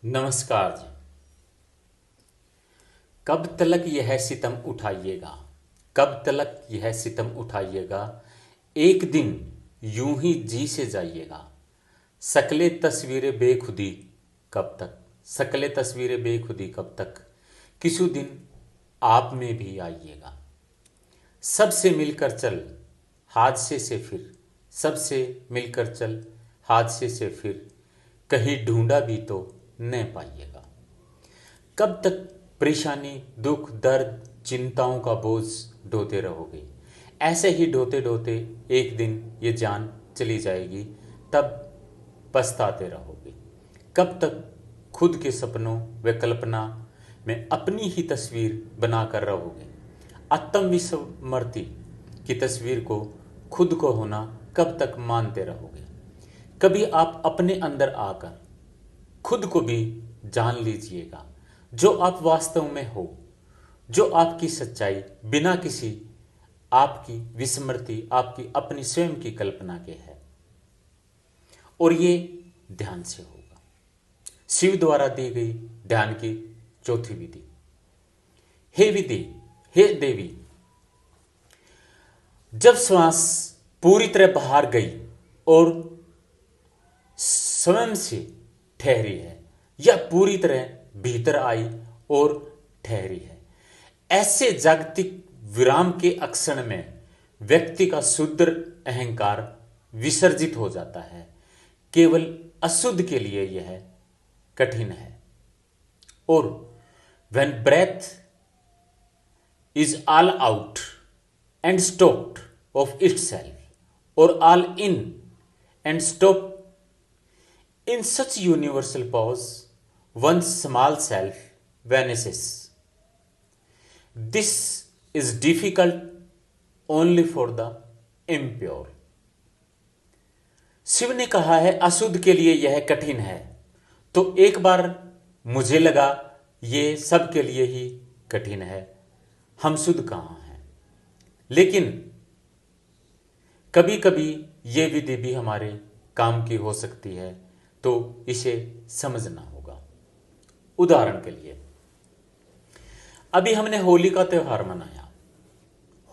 नमस्कार जी। कब तलक यह सितम उठाइएगा, कब तलक यह सितम उठाइएगा, एक दिन यूं ही जी से जाइएगा। सकले तस्वीरें बेखुदी कब तक, सकले तस्वीरें बेखुदी कब तक, किसी दिन आप में भी आइएगा। सबसे मिलकर चल हादसे से फिर, सबसे मिलकर चल हादसे से फिर, कहीं ढूंढा भी तो न पाइएगा। कब तक परेशानी, दुख, दर्द, चिंताओं का बोझ ढोते रहोगे। ऐसे ही ढोते ढोते एक दिन ये जान चली जाएगी, तब पछताते रहोगे। कब तक खुद के सपनों व कल्पना में अपनी ही तस्वीर बनाकर रहोगे। आत्मविस्मृति की तस्वीर को खुद को होना कब तक मानते रहोगे। कभी आप अपने अंदर आकर खुद को भी जान लीजिएगा, जो आप वास्तव में हो, जो आपकी सच्चाई बिना किसी आपकी विस्मृति, आपकी अपनी स्वयं की कल्पना के है। और ये ध्यान से होगा। शिव द्वारा दी गई ध्यान की चौथी विधि। हे विधि, हे देवी, जब श्वास पूरी तरह बाहर गई और स्वयं से ठहरी है, या पूरी तरह भीतर आई और ठहरी है, ऐसे जागतिक विराम के अक्षण में व्यक्ति का शुद्ध अहंकार विसर्जित हो जाता है। केवल अशुद्ध के लिए यह कठिन है। और when breath is all out and stopped of itself, or all in and stopped in such universal pause, one's small self vanishes. This is difficult only for the impure. Shiv ने कहा है अशुद्ध के लिए यह कठिन है। तो एक बार मुझे लगा ये सब के लिए ही कठिन है, हम शुद्ध कहाँ हैं। लेकिन कभी कभी ये विधि भी हमारे काम की हो सकती है, तो इसे समझना होगा। उदाहरण के लिए, अभी हमने होली का त्यौहार मनाया।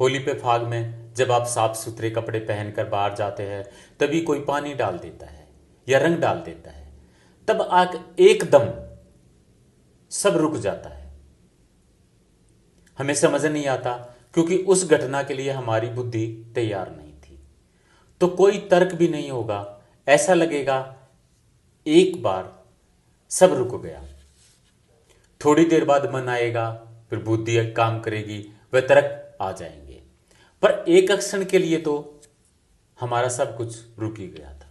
होली पे फाग में जब आप साफ सुथरे कपड़े पहनकर बाहर जाते हैं, तभी कोई पानी डाल देता है या रंग डाल देता है, तब आग एकदम सब रुक जाता है। हमें समझ नहीं आता, क्योंकि उस घटना के लिए हमारी बुद्धि तैयार नहीं थी। तो कोई तर्क भी नहीं होगा, ऐसा लगेगा एक बार सब रुक गया। थोड़ी देर बाद मन आएगा, फिर बुद्धि काम करेगी, वह तर्क आ जाएंगे। पर एक क्षण के लिए तो हमारा सब कुछ रुक ही गया था।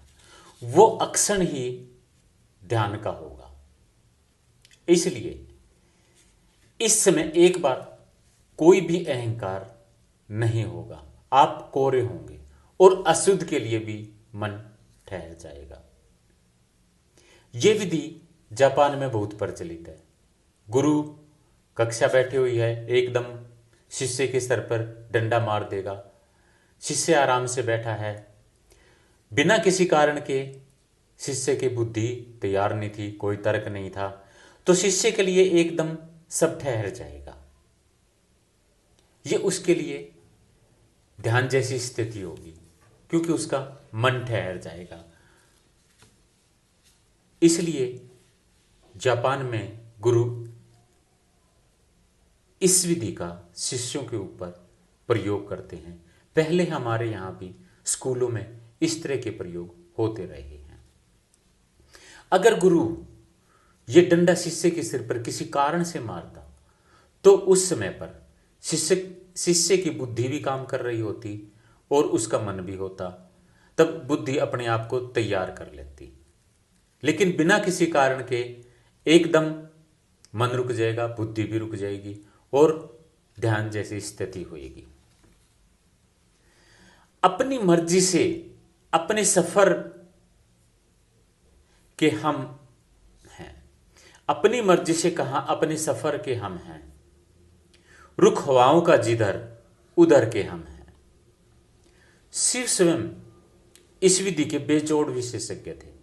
वो क्षण ही ध्यान का होगा। इसलिए इस समय एक बार कोई भी अहंकार नहीं होगा, आप कोरे होंगे और अशुद्ध के लिए भी मन ठहर जाएगा। यह विधि जापान में बहुत प्रचलित है। गुरु कक्षा बैठी हुई है, एकदम शिष्य के सर पर डंडा मार देगा। शिष्य आराम से बैठा है, बिना किसी कारण के शिष्य की बुद्धि तैयार नहीं थी, कोई तर्क नहीं था, तो शिष्य के लिए एकदम सब ठहर जाएगा। ये उसके लिए ध्यान जैसी स्थिति होगी, क्योंकि उसका मन ठहर जाएगा। इसलिए जापान में गुरु इस विधि का शिष्यों के ऊपर प्रयोग करते हैं। पहले हमारे यहाँ भी स्कूलों में इस तरह के प्रयोग होते रहे हैं। अगर गुरु ये डंडा शिष्य के सिर पर किसी कारण से मारता, तो उस समय पर शिष्य की बुद्धि भी काम कर रही होती और उसका मन भी होता, तब बुद्धि अपने आप को तैयार कर लेती। लेकिन बिना किसी कारण के एकदम मन रुक जाएगा, बुद्धि भी रुक जाएगी और ध्यान जैसी स्थिति होगी। अपनी मर्जी से अपने सफर के हम हैं। अपनी मर्जी से कहां अपने सफर के हम हैं। रुख हवाओं का जिधर उधर के हम हैं। शिव स्वयं इस विधि के बेजोड़ विशेषज्ञ थे।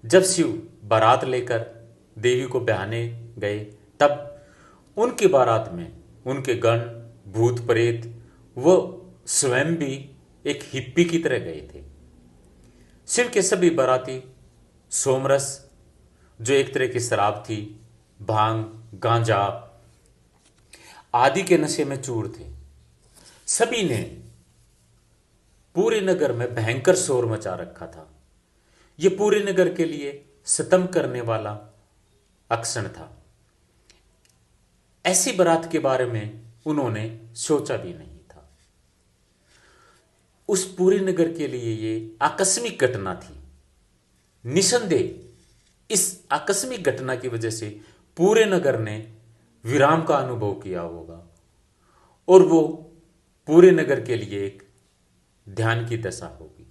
जब शिव बारात लेकर देवी को ब्याहने गए, तब उनकी बारात में उनके गण, भूत प्रेत, वो स्वयं भी एक हिप्पी की तरह गए थे। शिव के सभी बाराती सोमरस, जो एक तरह की शराब थी, भांग, गांजा आदि के नशे में चूर थे। सभी ने पूरे नगर में भयंकर शोर मचा रखा था। यह पूरे नगर के लिए सितम करने वाला अक्षण था। ऐसी बारात के बारे में उन्होंने सोचा भी नहीं था। उस पूरे नगर के लिए ये आकस्मिक घटना थी। निसंदेह इस आकस्मिक घटना की वजह से पूरे नगर ने विराम का अनुभव किया होगा और वो पूरे नगर के लिए एक ध्यान की दशा होगी।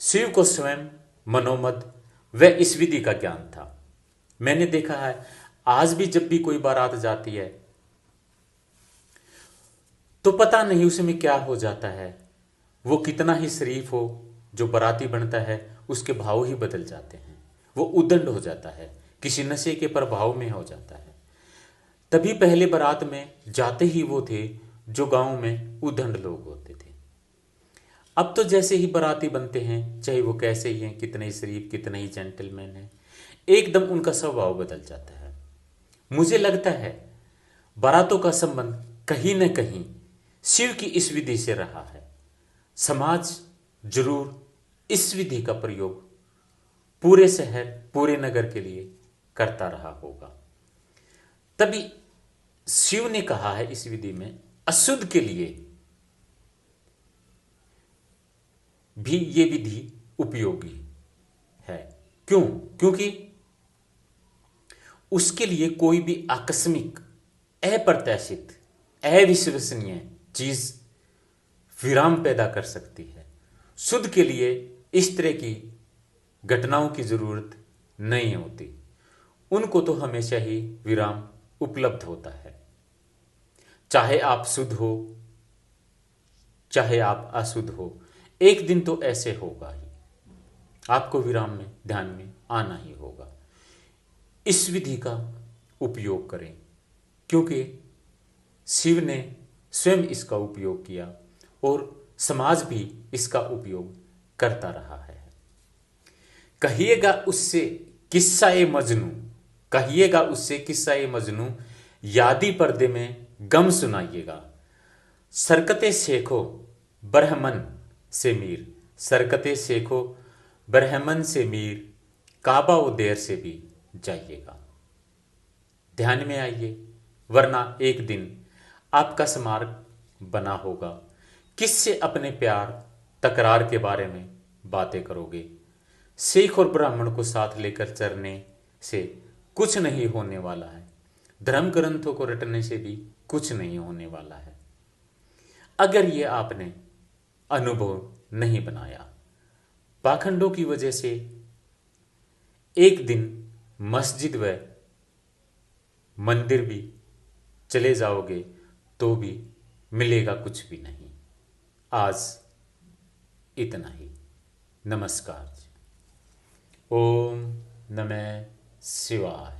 शिव को स्वयं मनोमद व इस विधि का ज्ञान था। मैंने देखा है आज भी जब भी कोई बारात जाती है तो पता नहीं उसमें क्या हो जाता है। वो कितना ही शरीफ हो, जो बाराती बनता है उसके भाव ही बदल जाते हैं। वो उद्दंड हो जाता है, किसी नशे के प्रभाव में हो जाता है। तभी पहले बारात में जाते ही वो थे जो गांव में उद्दंड लोग होते थे। अब तो जैसे ही बाराती बनते हैं, चाहे वो कैसे ही हैं, कितने ही शरीफ, कितने ही जेंटलमैन हैं, एकदम उनका स्वभाव बदल जाता है। मुझे लगता है बारातों का संबंध कहीं न कहीं शिव की इस विधि से रहा है। समाज जरूर इस विधि का प्रयोग पूरे शहर, पूरे नगर के लिए करता रहा होगा। तभी शिव ने कहा है इस विधि में अशुद्ध के लिए भी ये विधि उपयोगी है। क्यों? क्योंकि उसके लिए कोई भी आकस्मिक, अप्रत्याशित, अविश्वसनीय चीज विराम पैदा कर सकती है। शुद्ध के लिए इस तरह की घटनाओं की जरूरत नहीं होती। उनको तो हमेशा ही विराम उपलब्ध होता है। चाहे आप शुद्ध हो, चाहे आप अशुद्ध हो, एक दिन तो ऐसे होगा ही, आपको विराम में, ध्यान में आना ही होगा। इस विधि का उपयोग करें, क्योंकि शिव ने स्वयं इसका उपयोग किया और समाज भी इसका उपयोग करता रहा है। कहिएगा उससे किस्सा-ए मजनू, कहिएगा उससे किस्सा-ए मजनू, यादी पर्दे में गम सुनाइएगा। सरकते शेखो ब्रह्मन से मीर, सरकते शेखो ब्रह्मन से मीर, काबा वो देर से भी जाइएगा। ध्यान में आइए, वरना एक दिन आपका स्मारक बना होगा। किससे अपने प्यार, तकरार के बारे में बातें करोगे? शेख और ब्राह्मण को साथ लेकर चरने से कुछ नहीं होने वाला है। धर्म ग्रंथों को रटने से भी कुछ नहीं होने वाला है। अगर ये आपने अनुभव नहीं बनाया, पाखंडों की वजह से एक दिन मस्जिद व मंदिर भी चले जाओगे तो भी मिलेगा कुछ भी नहीं। आज इतना ही। नमस्कार। ओम नमः शिवाय।